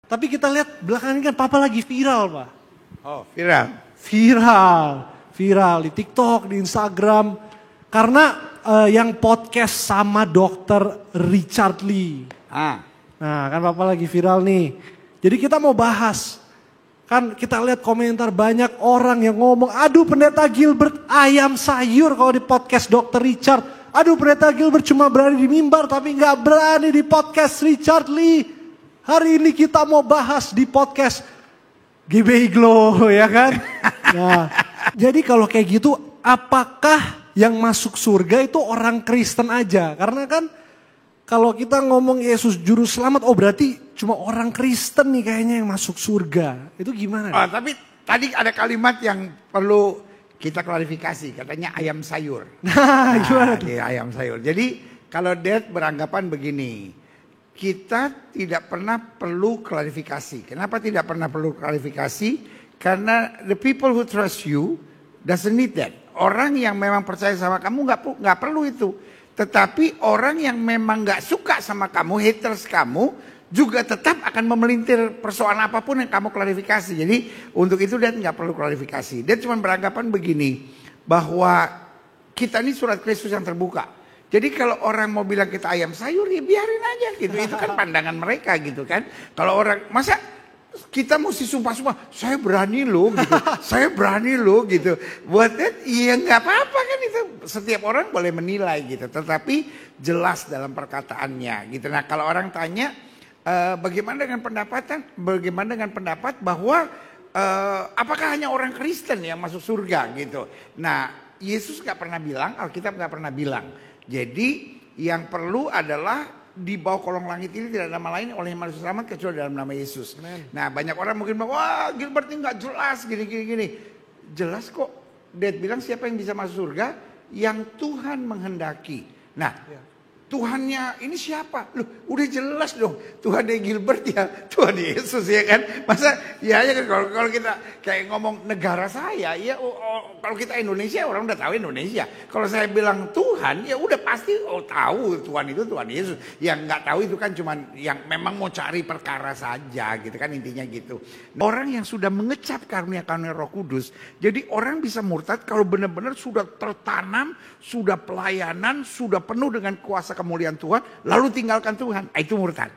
Tapi kita lihat belakangan ini kan Papa lagi viral, Pak. Oh, viral. Viral di TikTok, di Instagram. Karena yang podcast sama Dr. Richard Lee. Nah, kan Papa lagi viral nih. Jadi kita mau bahas. Kan kita lihat komentar banyak orang yang ngomong, aduh Pendeta Gilbert ayam sayur kalau di podcast Dr. Richard. Aduh Pendeta Gilbert cuma berani di mimbar tapi gak berani di podcast Richard Lee. Hari ini kita mau bahas di podcast GBI Glow, ya kan? Nah, jadi kalau kayak gitu, apakah yang masuk surga itu orang Kristen aja? Karena kan kalau kita ngomong Yesus juru selamat, oh berarti cuma orang Kristen nih kayaknya yang masuk surga. Itu gimana? Oh, tapi tadi ada kalimat yang perlu kita klarifikasi, katanya ayam sayur. Nah, gimana tuh? Ayam sayur. Jadi kalau Dad beranggapan begini, kita tidak pernah perlu klarifikasi. Kenapa tidak pernah perlu klarifikasi? Karena the people who trust you doesn't need that. Orang yang memang percaya sama kamu nggak perlu itu. Tetapi orang yang memang nggak suka sama kamu, haters kamu, juga tetap akan memelintir persoalan apapun yang kamu klarifikasi. Jadi untuk itu dia nggak perlu klarifikasi. Dia cuma beranggapan begini, bahwa kita ini surat Kristus yang terbuka. Jadi kalau orang mau bilang kita ayam sayur, ya biarin aja gitu. Itu kan pandangan mereka gitu kan. Kalau orang, masa kita mesti sumpah-sumpah, saya berani loh gitu. Saya berani loh gitu. Buat that, ya nggak apa-apa kan itu. Setiap orang boleh menilai gitu. Tetapi jelas dalam perkataannya gitu. Nah kalau orang tanya, bagaimana dengan pendapat bahwa apakah hanya orang Kristen yang masuk surga gitu. Nah Yesus nggak pernah bilang, Alkitab nggak pernah bilang. Jadi yang perlu adalah di bawah kolong langit ini tidak ada nama lain oleh yang manusia selamat kecuali dalam nama Yesus. Amen. Nah banyak orang mungkin bilang, wah Gilbert ini nggak jelas gini. Jelas kok. Dad bilang siapa yang bisa masuk surga? Yang Tuhan menghendaki. Nah Tuhannya ini siapa? Loh udah jelas dong. Tuhannya Gilbert ya Tuhan Yesus ya kan. Masa ya kan kalau kita kayak ngomong negara saya ya kalau kita Indonesia orang udah tahu Indonesia. Kalau saya bilang Tuhan ya udah pasti tahu Tuhan itu Tuhan Yesus. Yang nggak tahu itu kan cuman yang memang mau cari perkara saja gitu kan intinya gitu. Orang yang sudah mengecap karunia-karunia Roh Kudus, jadi orang bisa murtad kalau benar-benar sudah tertanam, sudah pelayanan, sudah penuh dengan kuasa kemuliaan Tuhan, lalu tinggalkan Tuhan, itu murtad.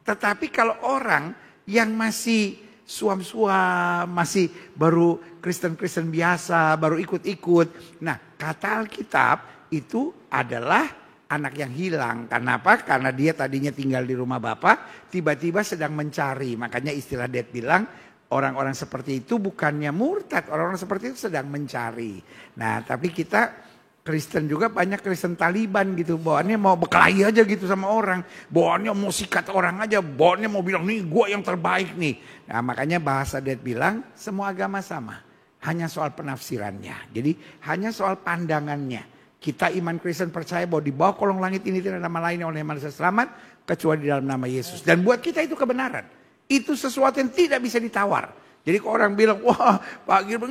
Tetapi kalau orang yang masih suam-suam, masih baru Kristen-Kristen biasa, baru ikut-ikut. Nah, kata Alkitab itu adalah anak yang hilang. Karena apa? Karena dia tadinya tinggal di rumah Bapa, tiba-tiba sedang mencari. Makanya istilah Dad bilang, orang-orang seperti itu bukannya murtad, orang-orang seperti itu sedang mencari. Nah, tapi kita Kristen juga banyak Kristen Taliban gitu. Bawaannya mau berkelahi aja gitu sama orang. Bawaannya mau sikat orang aja. Bawaannya mau bilang nih gue yang terbaik nih. Nah makanya bahasa Dad bilang semua agama sama. Hanya soal penafsirannya. Jadi hanya soal pandangannya. Kita iman Kristen percaya bahwa di bawah kolong langit ini tidak ada nama lain oleh manusia selamat. Kecuali di dalam nama Yesus. Dan buat kita itu kebenaran. Itu sesuatu yang tidak bisa ditawar. Jadi kalau orang bilang wah Pak Gilbert.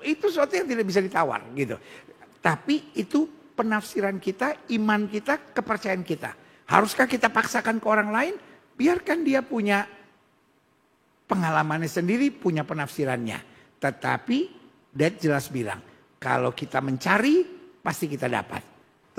Itu sesuatu yang tidak bisa ditawar gitu. Tapi itu penafsiran kita, iman kita, kepercayaan kita. Haruskah kita paksakan ke orang lain? Biarkan dia punya pengalamannya sendiri, punya penafsirannya. Tetapi Dad jelas bilang, kalau kita mencari, pasti kita dapat.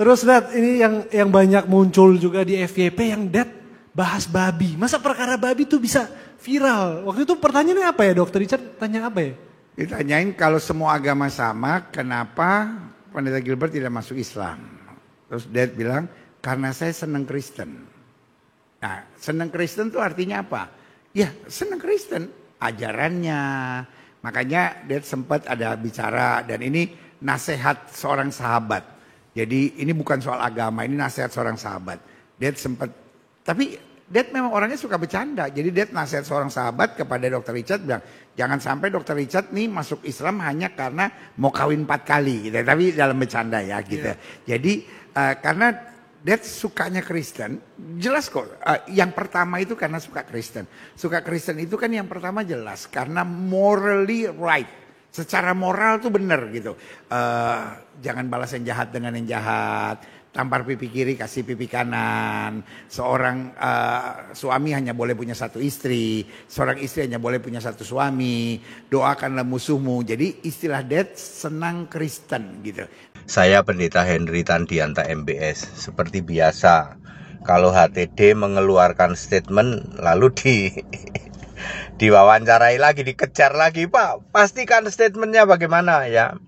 Terus Dad, ini yang banyak muncul juga di FYP yang Dad bahas babi. Masa perkara babi tuh bisa viral? Waktu itu pertanyaannya apa ya Dokter Richard? Tanya apa ya? Ditanyain kalau semua agama sama, kenapa Pendeta Gilbert tidak masuk Islam? Terus Dad bilang, karena saya senang Kristen. Nah, senang Kristen itu artinya apa? Ya, senang Kristen, ajarannya. Makanya Dad sempat ada bicara, dan ini nasihat seorang sahabat. Jadi ini bukan soal agama, ini nasihat seorang sahabat. Dad sempat, tapi Dad memang orangnya suka bercanda. Jadi Dad nasihat seorang sahabat kepada Dr. Richard bilang, jangan sampai Dr. Richard nih masuk Islam hanya karena mau kawin 4 kali gitu. Tapi dalam bercanda ya gitu. Yeah. Jadi karena Dad sukanya Kristen, jelas kok. Yang pertama itu karena suka Kristen. Suka Kristen itu kan yang pertama jelas karena morally right. Secara moral tuh benar gitu. Jangan balas yang jahat dengan yang jahat. tampar pipi kiri kasih pipi kanan. Seorang suami hanya boleh punya satu istri, seorang istri hanya boleh punya satu suami. Doakanlah musuhmu. Jadi istilah death senang Kristen gitu. Saya Pendeta Henry Tandianta MBS. Seperti biasa, kalau HTD mengeluarkan statement lalu diwawancarai lagi, dikejar lagi, Pak, pastikan statementnya bagaimana ya.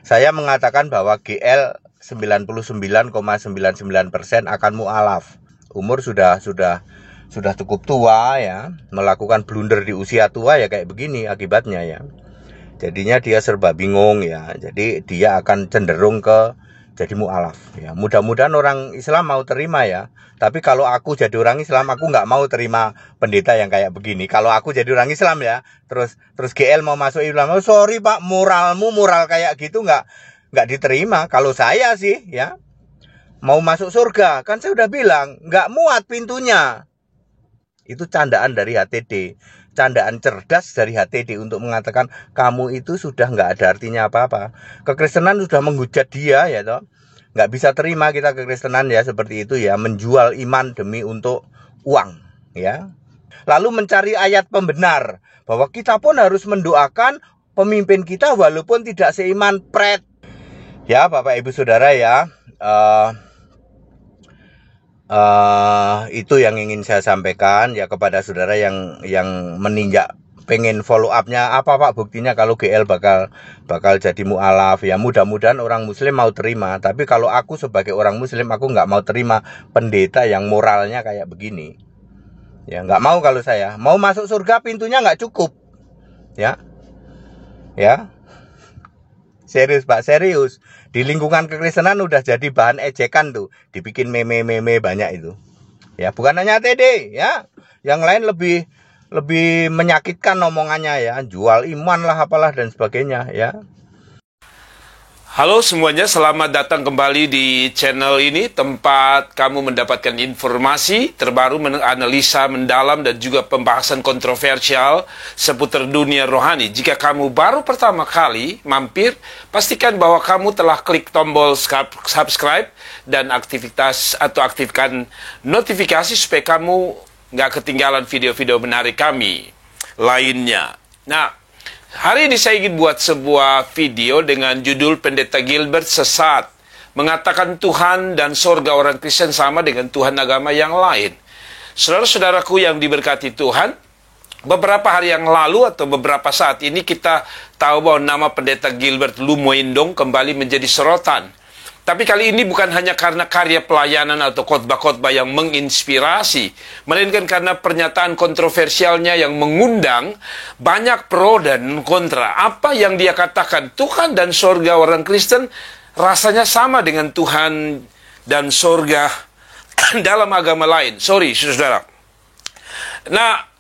Saya mengatakan bahwa GL 99,99% akan mu'alaf. Umur sudah cukup tua ya, melakukan blunder di usia tua ya kayak begini akibatnya ya. Jadinya dia serba bingung ya. Jadi dia akan cenderung ke jadi mu'alaf ya. Mudah-mudahan orang Islam mau terima ya. Tapi kalau aku jadi orang Islam, aku nggak mau terima pendeta yang kayak begini. Kalau aku jadi orang Islam ya, terus GL mau masuk Islam, oh sorry Pak, moralmu moral kayak gitu nggak diterima. Kalau saya sih ya mau masuk surga, kan saya udah bilang nggak muat pintunya. Itu candaan dari HTD, candaan cerdas dari HTD untuk mengatakan kamu itu sudah nggak ada artinya apa-apa. Kekristenan sudah menghujat dia ya toh. Nggak bisa terima kita kekristenan ya seperti itu ya, menjual iman demi untuk uang ya. Lalu mencari ayat pembenar bahwa kita pun harus mendoakan pemimpin kita walaupun tidak seiman pret. Ya Bapak Ibu Saudara ya, itu yang ingin saya sampaikan ya kepada saudara yang meninjak, pengen follow up-nya apa Pak buktinya kalau GL bakal jadi mu'alaf ya. Mudah-mudahan orang muslim mau terima. Tapi kalau aku sebagai orang muslim, aku nggak mau terima pendeta yang moralnya kayak begini ya. Nggak mau. Kalau saya mau masuk surga pintunya nggak cukup ya. Serius Pak, serius. Di lingkungan kekristenan udah jadi bahan ejekan tuh, dibikin meme banyak itu ya. Bukan hanya TD ya, yang lain lebih menyakitkan omongannya ya, jual iman lah apalah dan sebagainya ya. Halo semuanya, selamat datang kembali di channel ini, tempat kamu mendapatkan informasi terbaru, analisa mendalam dan juga pembahasan kontroversial seputar dunia rohani. Jika kamu baru pertama kali mampir, pastikan bahwa kamu telah klik tombol subscribe dan aktifkan notifikasi supaya kamu nggak ketinggalan video-video menarik kami lainnya. Nah, hari ini saya ingin buat sebuah video dengan judul Pendeta Gilbert Sesat, mengatakan Tuhan dan sorga orang Kristen sama dengan Tuhan agama yang lain. Saudara-saudaraku yang diberkati Tuhan, beberapa hari yang lalu atau beberapa saat ini kita tahu bahwa nama Pendeta Gilbert Lumoindong kembali menjadi sorotan. Tapi kali ini bukan hanya karena karya pelayanan atau khotbah-khotbah yang menginspirasi, melainkan karena pernyataan kontroversialnya yang mengundang banyak pro dan kontra. Apa yang dia katakan, Tuhan dan sorga orang Kristen rasanya sama dengan Tuhan dan sorga dalam agama lain. Sorry, saudara. Nah,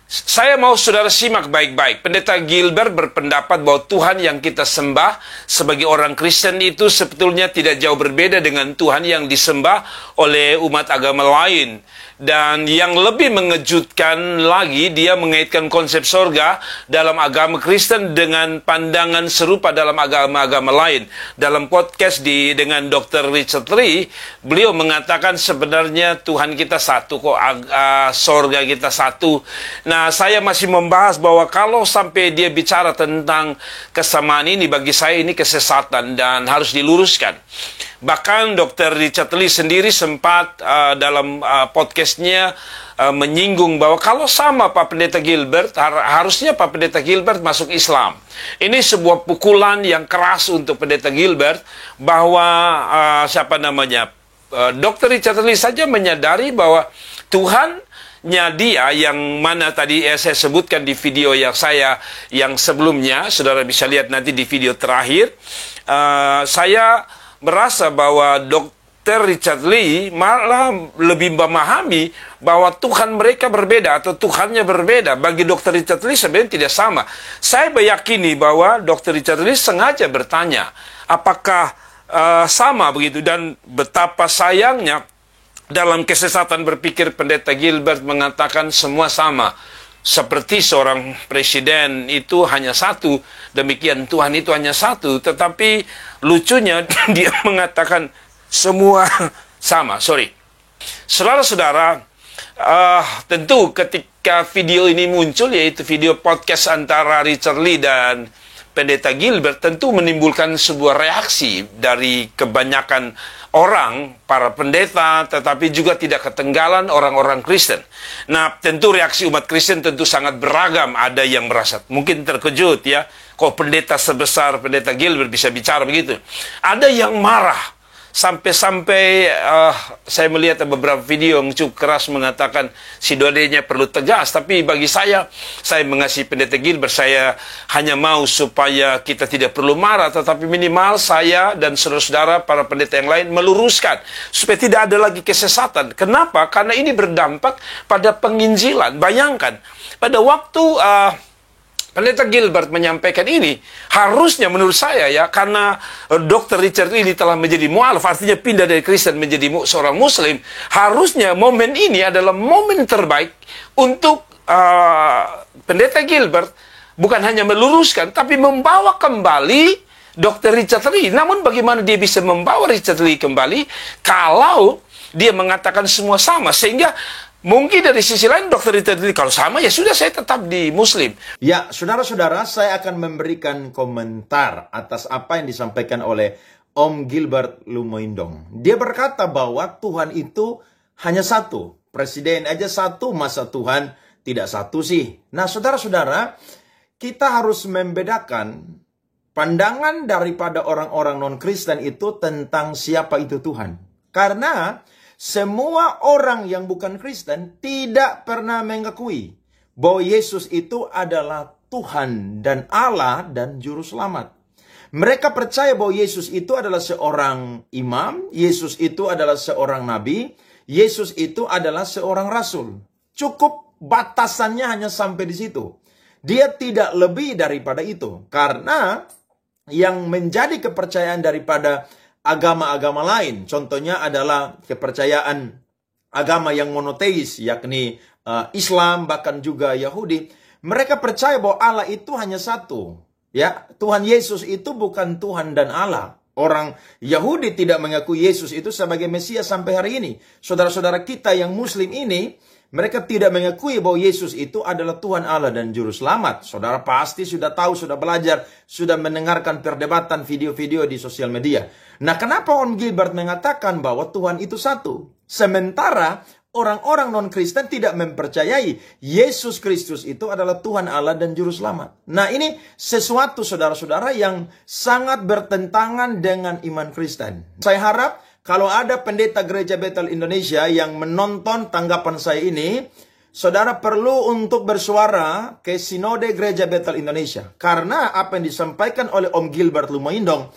saya mau saudara simak baik-baik. Pendeta Gilbert berpendapat bahwa Tuhan yang kita sembah sebagai orang Kristen itu sebetulnya tidak jauh berbeda dengan Tuhan yang disembah oleh umat agama lain. Dan yang lebih mengejutkan lagi, dia mengaitkan konsep sorga dalam agama Kristen dengan pandangan serupa dalam agama-agama lain. Dalam podcast dengan Dr. Richard Lee, beliau mengatakan sebenarnya Tuhan kita satu kok, sorga kita satu. Nah, saya masih membahas bahwa kalau sampai dia bicara tentang kesamaan ini, bagi saya ini kesesatan dan harus diluruskan. Bahkan Dr. Richard Lee sendiri sempat dalam podcastnya menyinggung bahwa kalau sama Pak Pendeta Gilbert, harusnya Pak Pendeta Gilbert masuk Islam. Ini sebuah pukulan yang keras untuk Pendeta Gilbert bahwa Dr. Richard Lee saja menyadari bahwa Tuhannya dia yang mana tadi saya sebutkan di video yang sebelumnya, saudara bisa lihat nanti di video terakhir. Saya merasa bahwa Dr. Richard Lee malah lebih memahami bahwa Tuhan mereka berbeda atau Tuhannya berbeda. Bagi Dr. Richard Lee sebenarnya tidak sama. Saya meyakini bahwa Dr. Richard Lee sengaja bertanya apakah sama begitu, dan betapa sayangnya dalam kesesatan berpikir Pendeta Gilbert mengatakan semua sama. Seperti seorang presiden itu hanya satu, demikian Tuhan itu hanya satu. Tetapi lucunya dia mengatakan semua sama. Saudara-saudara, tentu ketika video ini muncul, yaitu video podcast antara Richard Lee dan Pendeta Gilbert, tentu menimbulkan sebuah reaksi dari kebanyakan orang, para pendeta, tetapi juga tidak ketinggalan orang-orang Kristen. Nah, tentu reaksi umat Kristen tentu sangat beragam. Ada yang merasa mungkin terkejut, ya, kok pendeta sebesar Pendeta Gilbert bisa bicara begitu. Ada yang marah. Sampai-sampai saya melihat beberapa video yang cukup keras mengatakan si dodenya perlu tegas. Tapi bagi saya mengasihi Pendeta Gilbert. Saya hanya mau supaya kita tidak perlu marah, tetapi minimal saya dan saudara-saudara para pendeta yang lain meluruskan supaya tidak ada lagi kesesatan. Kenapa? Karena ini berdampak pada penginjilan. Bayangkan, pada waktu Pendeta Gilbert menyampaikan ini, harusnya menurut saya, ya, karena Dr. Richard ini telah menjadi mu'alaf, artinya pindah dari Kristen menjadi seorang Muslim, harusnya momen ini adalah momen terbaik untuk Pendeta Gilbert, bukan hanya meluruskan, tapi membawa kembali Dr. Richard Lee. Namun bagaimana dia bisa membawa Richard Lee kembali kalau dia mengatakan semua sama, sehingga mungkin dari sisi lain Dr. Richard Lee, kalau sama ya sudah, saya tetap di Muslim. Ya, saudara-saudara, saya akan memberikan komentar atas apa yang disampaikan oleh Om Gilbert Lumoindong. Dia berkata bahwa Tuhan itu hanya satu. Presiden aja satu, masa Tuhan tidak satu sih? Nah, saudara-saudara, kita harus membedakan pandangan daripada orang-orang non-Kristen itu tentang siapa itu Tuhan. Karena semua orang yang bukan Kristen tidak pernah mengakui bahwa Yesus itu adalah Tuhan dan Allah dan Juru Selamat. Mereka percaya bahwa Yesus itu adalah seorang imam, Yesus itu adalah seorang nabi, Yesus itu adalah seorang rasul. Cukup batasannya hanya sampai di situ. Dia tidak lebih daripada itu. Karena yang menjadi kepercayaan daripada agama-agama lain, contohnya adalah kepercayaan agama yang monoteis, yakni Islam, bahkan juga Yahudi. Mereka percaya bahwa Allah itu hanya satu. Ya, Tuhan Yesus itu bukan Tuhan dan Allah. Orang Yahudi tidak mengakui Yesus itu sebagai Mesias sampai hari ini. Saudara-saudara kita yang Muslim ini, mereka tidak mengakui bahwa Yesus itu adalah Tuhan Allah dan Juru Selamat. Saudara pasti sudah tahu, sudah belajar, sudah mendengarkan perdebatan video-video di sosial media. Nah, kenapa Om Gilbert mengatakan bahwa Tuhan itu satu? Sementara orang-orang non-Kristen tidak mempercayai Yesus Kristus itu adalah Tuhan Allah dan Juru Selamat. Nah, ini sesuatu, saudara-saudara, yang sangat bertentangan dengan iman Kristen. Saya harap kalau ada pendeta Gereja Bethel Indonesia yang menonton tanggapan saya ini, saudara perlu untuk bersuara ke Sinode Gereja Bethel Indonesia. Karena apa yang disampaikan oleh Om Gilbert Lumoindong,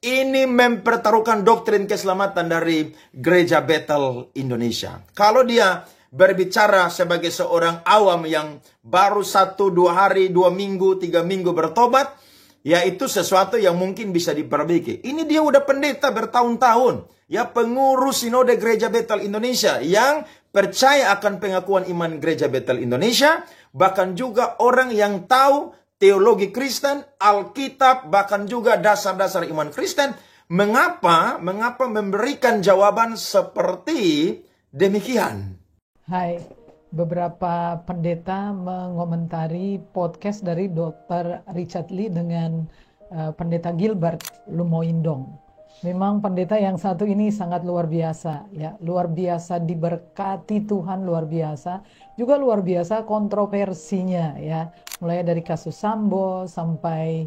ini mempertaruhkan doktrin keselamatan dari Gereja Bethel Indonesia. Kalau dia berbicara sebagai seorang awam yang baru 1, 2 hari, 2 minggu, 3 minggu bertobat, ya itu sesuatu yang mungkin bisa diperbaiki. Ini dia udah pendeta bertahun-tahun. Ya, pengurus Sinode Gereja Bethel Indonesia yang percaya akan pengakuan iman Gereja Bethel Indonesia. Bahkan juga orang yang tahu teologi Kristen, Alkitab, bahkan juga dasar-dasar iman Kristen. Mengapa memberikan jawaban seperti demikian? Hai, beberapa pendeta mengomentari podcast dari Dr. Richard Lee dengan Pendeta Gilbert Lumoindong. Memang pendeta yang satu ini sangat luar biasa, ya, luar biasa diberkati Tuhan, luar biasa, juga luar biasa kontroversinya, ya, mulai dari kasus Sambo sampai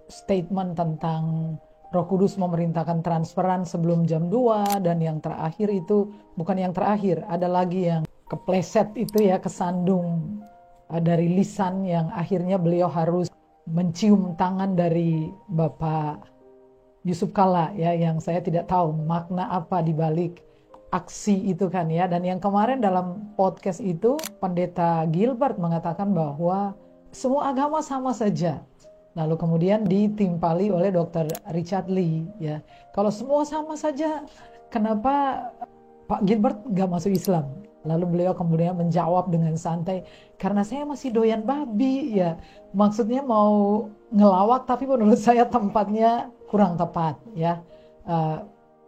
statement tentang Roh Kudus memerintahkan transferan sebelum jam 2, dan yang terakhir itu, bukan yang terakhir, ada lagi yang kepleset itu, ya, kesandung dari lisan yang akhirnya beliau harus mencium tangan dari Bapak Yusuf Kalla, ya, yang saya tidak tahu makna apa dibalik aksi itu kan, ya. Dan yang kemarin dalam podcast itu Pendeta Gilbert mengatakan bahwa semua agama sama saja. Lalu kemudian ditimpali oleh Dr. Richard Lee, ya. Kalau semua sama saja, kenapa Pak Gilbert gak masuk Islam? Lalu beliau kemudian menjawab dengan santai, karena saya masih doyan babi, ya. Maksudnya mau ngelawak, tapi menurut saya tempatnya kurang tepat, ya.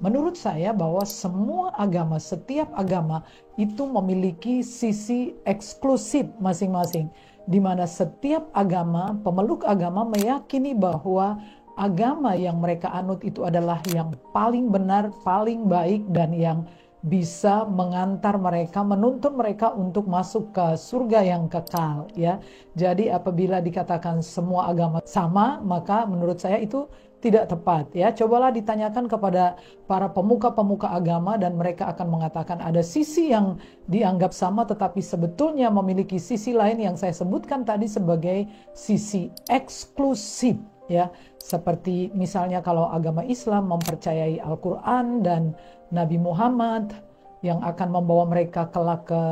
Menurut saya bahwa semua agama, setiap agama itu memiliki sisi eksklusif masing-masing, di mana setiap agama, pemeluk agama meyakini bahwa agama yang mereka anut itu adalah yang paling benar, paling baik, dan yang bisa mengantar mereka, menuntun mereka untuk masuk ke surga yang kekal, ya. Jadi apabila dikatakan semua agama sama, maka menurut saya itu tidak tepat, ya. Cobalah ditanyakan kepada para pemuka-pemuka agama dan mereka akan mengatakan ada sisi yang dianggap sama tetapi sebetulnya memiliki sisi lain yang saya sebutkan tadi sebagai sisi eksklusif, ya. Seperti misalnya kalau agama Islam mempercayai Al-Quran dan Nabi Muhammad yang akan membawa mereka kelak ke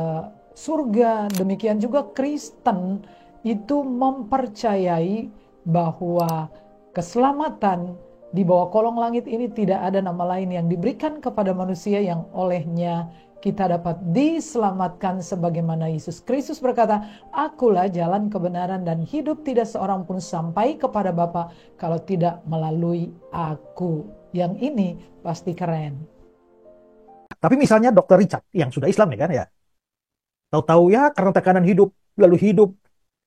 surga, demikian juga Kristen itu mempercayai bahwa keselamatan di bawah kolong langit ini tidak ada nama lain yang diberikan kepada manusia yang olehnya kita dapat diselamatkan, sebagaimana Yesus Kristus berkata, "Akulah jalan kebenaran dan hidup, tidak seorang pun sampai kepada Bapa kalau tidak melalui aku." Yang ini pasti keren. Tapi misalnya Dr. Richard yang sudah Islam nih kan ya, tahu-tahu ya karena tekanan hidup, lalu hidup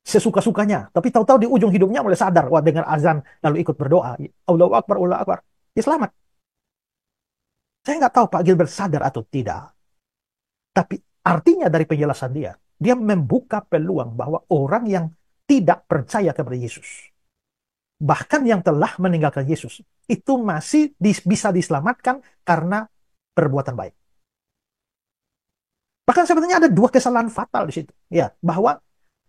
sesuka-sukanya. Tapi tahu-tahu di ujung hidupnya mulai sadar, wah dengar azan, lalu ikut berdoa. Allahu Akbar, Allahu Akbar. Ya selamat. Saya nggak tahu Pak Gilbert sadar atau tidak. Tapi artinya dari penjelasan dia membuka peluang bahwa orang yang tidak percaya kepada Yesus, bahkan yang telah meninggalkan Yesus, itu masih bisa diselamatkan karena perbuatan baik. Bahkan sebenarnya ada dua kesalahan fatal di situ. Ya, bahwa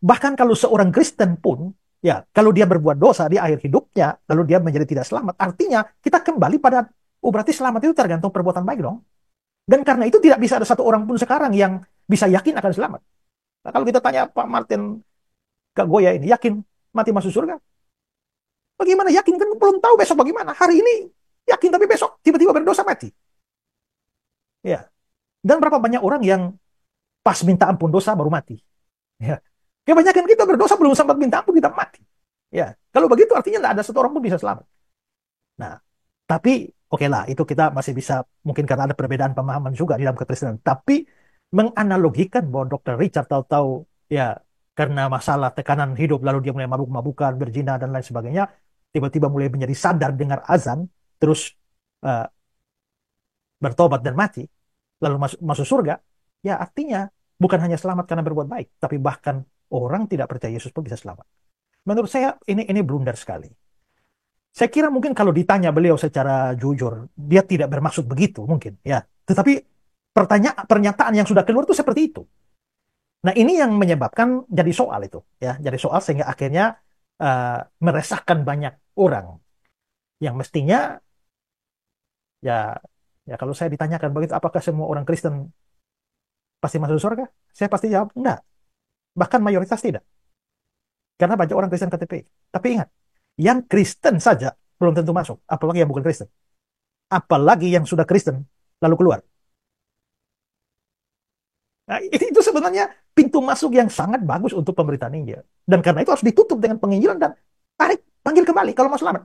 bahkan kalau seorang Kristen pun, ya, kalau dia berbuat dosa di akhir hidupnya, lalu dia menjadi tidak selamat, artinya kita kembali pada, oh berarti selamat itu tergantung perbuatan baik dong. Dan karena itu tidak bisa ada satu orang pun sekarang yang bisa yakin akan selamat. Nah, kalau kita tanya Pak Martin Kagoya ini, yakin mati masuk surga? Bagaimana yakin? Kan belum tahu besok bagaimana. Hari ini yakin, tapi besok tiba-tiba berdosa mati. Ya. Dan berapa banyak orang yang pas minta ampun dosa baru mati. Ya. Kebanyakan kita berdosa belum sempat minta ampun kita mati. Ya. Kalau begitu artinya tidak ada satu orang pun bisa selamat. Nah, tapi oke lah, itu kita masih bisa, mungkin karena ada perbedaan pemahaman juga di dalam kekristenan. Tapi menganalogikan bahwa Dr. Richard tahu-tahu ya karena masalah tekanan hidup lalu dia mulai mabuk-mabukan, berzina dan lain sebagainya, tiba-tiba mulai menjadi sadar dengar azan, terus bertobat dan mati, lalu masuk surga, ya artinya bukan hanya selamat karena berbuat baik, tapi bahkan orang tidak percaya Yesus pun bisa selamat. Menurut saya ini blunder sekali. Saya kira mungkin kalau ditanya beliau secara jujur, dia tidak bermaksud begitu mungkin, ya. Tetapi pernyataan yang sudah keluar itu seperti itu. Nah, ini yang menyebabkan jadi soal itu, ya, jadi soal sehingga akhirnya meresahkan banyak orang yang mestinya ya kalau saya ditanyakan begitu, apakah semua orang Kristen pasti masuk surga? Saya pasti jawab enggak. Bahkan mayoritas tidak. Karena banyak orang Kristen KTP. Tapi ingat, yang Kristen saja belum tentu masuk, apalagi yang bukan Kristen. Apalagi yang sudah Kristen lalu keluar. Nah, itu sebenarnya pintu masuk yang sangat bagus untuk pemberitaan Injil. Dan karena itu harus ditutup dengan penginjilan dan panggil kembali kalau mau selamat.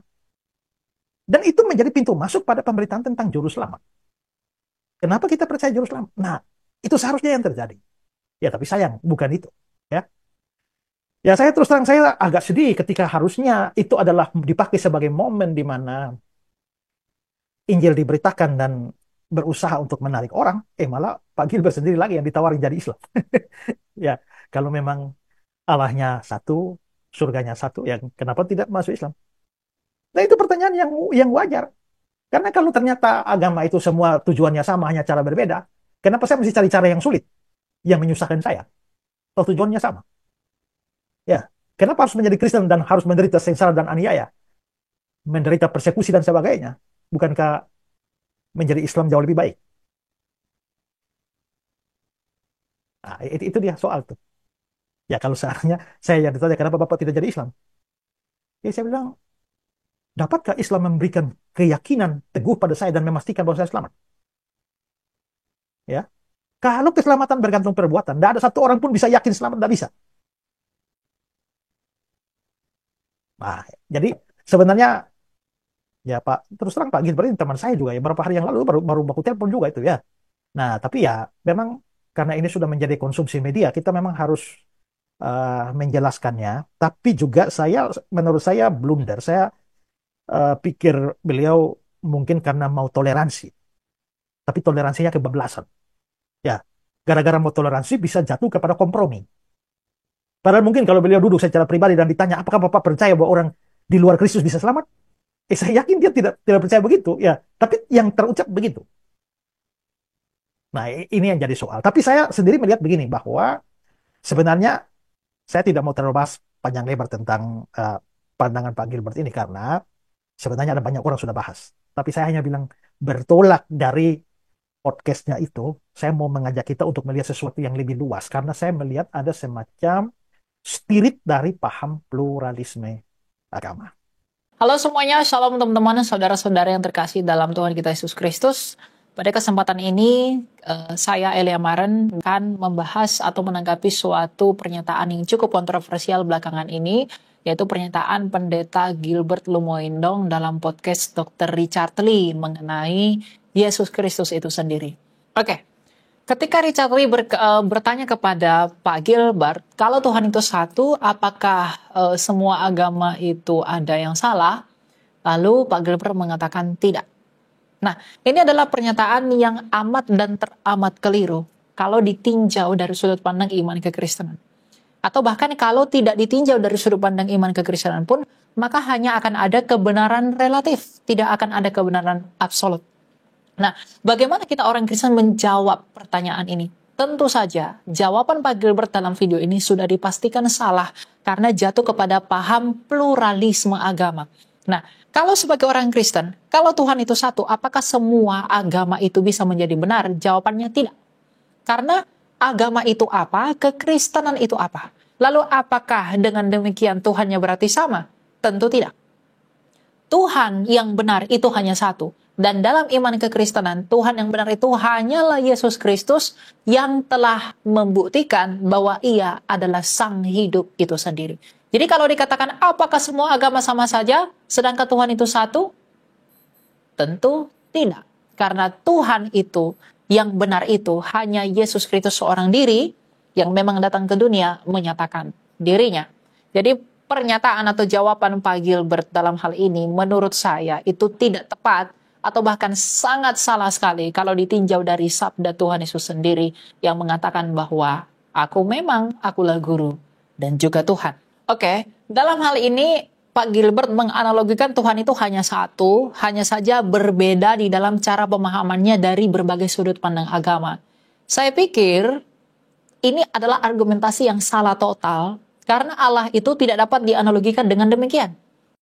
Dan itu menjadi pintu masuk pada pemberitaan tentang juru selamat. Kenapa kita percaya juru selamat? Nah, itu seharusnya yang terjadi. Ya, tapi sayang, bukan itu. Ya, ya saya terus terang saya agak sedih ketika harusnya itu adalah dipakai sebagai momen di mana Injil diberitakan dan berusaha untuk menarik orang, malah Pak Gilbert sendiri lagi yang ditawarin jadi Islam. Ya, kalau memang Allahnya satu, surganya satu, ya kenapa tidak masuk Islam? Nah, itu pertanyaan yang wajar. Karena kalau ternyata agama itu semua tujuannya sama, hanya cara berbeda, kenapa saya mesti cari cara yang sulit, yang menyusahkan saya? Kalau tujuannya sama. Ya, kenapa harus menjadi Kristen dan harus menderita sengsara dan aniaya? Menderita persekusi dan sebagainya? Bukankah menjadi Islam jauh lebih baik? Nah, itu dia soal tuh. Ya, kalau seharusnya saya yang ditanya, kenapa Bapak tidak jadi Islam? Ya, saya bilang, dapatkah Islam memberikan keyakinan teguh pada saya dan memastikan bahwa saya selamat? Ya, kalau keselamatan bergantung perbuatan, tidak ada satu orang pun bisa yakin selamat, tidak bisa. Nah, jadi sebenarnya Ya Pak, terus terang Pak Gilbert ini teman saya juga ya. Beberapa hari yang lalu baru baku telepon juga itu ya. Nah, tapi ya memang karena ini sudah menjadi konsumsi media, kita memang harus menjelaskannya. Tapi juga menurut saya blunder. Saya pikir beliau mungkin karena mau toleransi, tapi toleransinya kebablasan. Ya, gara-gara mau toleransi bisa jatuh kepada kompromi. Padahal mungkin kalau beliau duduk secara pribadi dan ditanya, apakah Bapak percaya bahwa orang di luar Kristus bisa selamat? Saya yakin dia tidak percaya begitu. Ya, tapi yang terucap begitu. Nah, ini yang jadi soal. Tapi saya sendiri melihat begini, bahwa sebenarnya saya tidak mau terlalu bahas panjang lebar tentang pandangan Pak Gilbert ini, karena sebenarnya ada banyak orang sudah bahas. Tapi saya hanya bilang, bertolak dari podcastnya itu, saya mau mengajak kita untuk melihat sesuatu yang lebih luas. Karena saya melihat ada semacam spirit dari paham pluralisme agama. Halo semuanya, shalom teman-teman, saudara-saudara yang terkasih dalam Tuhan kita Yesus Kristus. Pada kesempatan ini, saya Elia Maren akan membahas atau menanggapi suatu pernyataan yang cukup kontroversial belakangan ini, yaitu pernyataan Pendeta Gilbert Lumoindong dalam podcast Dr. Richard Lee mengenai Yesus Kristus itu sendiri. Oke, ketika Richard Lee bertanya kepada Pak Gilbert, kalau Tuhan itu satu, apakah semua agama itu ada yang salah? Lalu Pak Gilbert mengatakan tidak. Nah, ini adalah pernyataan yang amat dan teramat keliru kalau ditinjau dari sudut pandang iman kekristenan. Atau bahkan kalau tidak ditinjau dari sudut pandang iman kekristenan pun, maka hanya akan ada kebenaran relatif, tidak akan ada kebenaran absolut. Nah, bagaimana kita orang Kristen menjawab pertanyaan ini? Tentu saja, jawaban Pak Gilbert dalam video ini sudah dipastikan salah karena jatuh kepada paham pluralisme agama. Nah, kalau sebagai orang Kristen, kalau Tuhan itu satu, apakah semua agama itu bisa menjadi benar? Jawabannya tidak. Karena agama itu apa? Kekristenan itu apa? Lalu apakah dengan demikian Tuhannya berarti sama? Tentu tidak. Tuhan yang benar itu hanya satu. Dan dalam iman kekristenan, Tuhan yang benar itu hanyalah Yesus Kristus yang telah membuktikan bahwa Ia adalah Sang Hidup itu sendiri. Jadi kalau dikatakan apakah semua agama sama saja, sedangkan Tuhan itu satu? Tentu tidak. Karena Tuhan itu, yang benar itu, hanya Yesus Kristus seorang diri, yang memang datang ke dunia menyatakan dirinya. Jadi pernyataan atau jawaban Pak Gilbert dalam hal ini, menurut saya itu tidak tepat, atau bahkan sangat salah sekali kalau ditinjau dari sabda Tuhan Yesus sendiri, yang mengatakan bahwa akulah guru dan juga Tuhan. Oke, dalam hal ini Pak Gilbert menganalogikan Tuhan itu hanya satu, hanya saja berbeda di dalam cara pemahamannya dari berbagai sudut pandang agama. Saya pikir ini adalah argumentasi yang salah total, karena Allah itu tidak dapat dianalogikan dengan demikian.